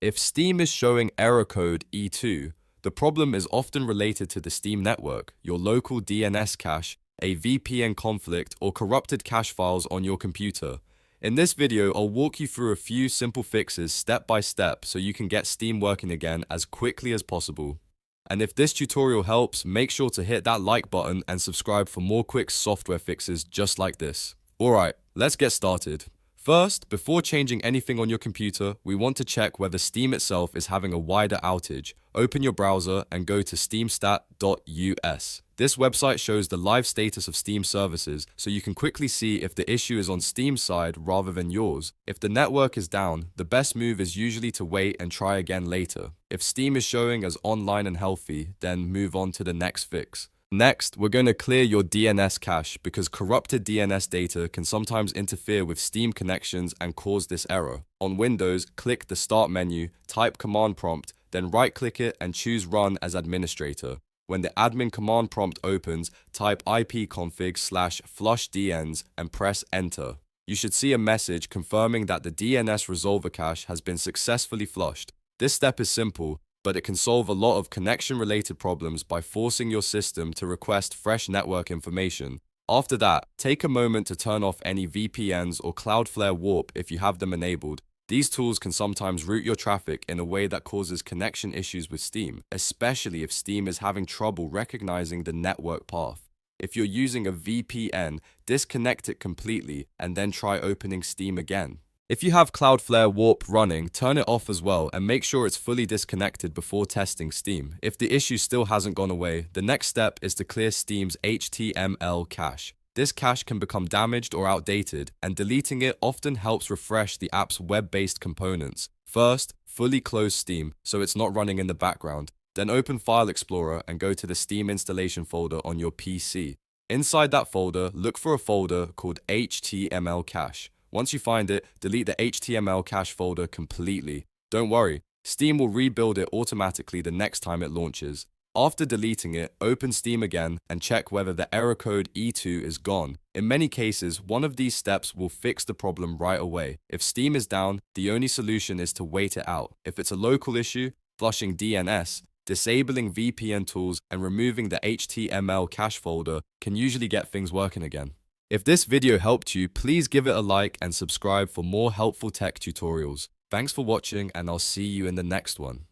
If Steam is showing error code E2, the problem is often related to the Steam network, your local DNS cache, a VPN conflict, or corrupted cache files on your computer. In this video, I'll walk you through a few simple fixes step by step so you can get Steam working again as quickly as possible. And if this tutorial helps, make sure to hit that like button and subscribe for more quick software fixes just like this. Alright, let's get started. First, before changing anything on your computer, we want to check whether Steam itself is having a wider outage. Open your browser and go to steamstat.us. This website shows the live status of Steam services, so you can quickly see if the issue is on Steam's side rather than yours. If the network is down, the best move is usually to wait and try again later. If Steam is showing as online and healthy, then move on to the next fix. Next, we're going to clear your DNS cache because corrupted DNS data can sometimes interfere with Steam connections and cause this error. On Windows, click the Start menu, type command prompt, then right-click it and choose Run as administrator. When the admin command prompt opens, type ipconfig/flushdns and press Enter. You should see a message confirming that the DNS resolver cache has been successfully flushed. This step is simple, but it can solve a lot of connection-related problems by forcing your system to request fresh network information. After that, take a moment to turn off any VPNs or Cloudflare WARP if you have them enabled. These tools can sometimes route your traffic in a way that causes connection issues with Steam, especially if Steam is having trouble recognizing the network path. If you're using a VPN, disconnect it completely and then try opening Steam again. If you have Cloudflare WARP running, turn it off as well and make sure it's fully disconnected before testing Steam. If the issue still hasn't gone away, the next step is to clear Steam's HTML cache. This cache can become damaged or outdated, and deleting it often helps refresh the app's web-based components. First, fully close Steam so it's not running in the background. Then open File Explorer and go to the Steam installation folder on your PC. Inside that folder, look for a folder called HTML cache. Once you find it, delete the HTML cache folder completely. Don't worry, Steam will rebuild it automatically the next time it launches. After deleting it, open Steam again and check whether the error code E2 is gone. In many cases, one of these steps will fix the problem right away. If Steam is down, the only solution is to wait it out. If it's a local issue, flushing DNS, disabling VPN tools, and removing the HTML cache folder can usually get things working again. If this video helped you, please give it a like and subscribe for more helpful tech tutorials. Thanks for watching, and I'll see you in the next one.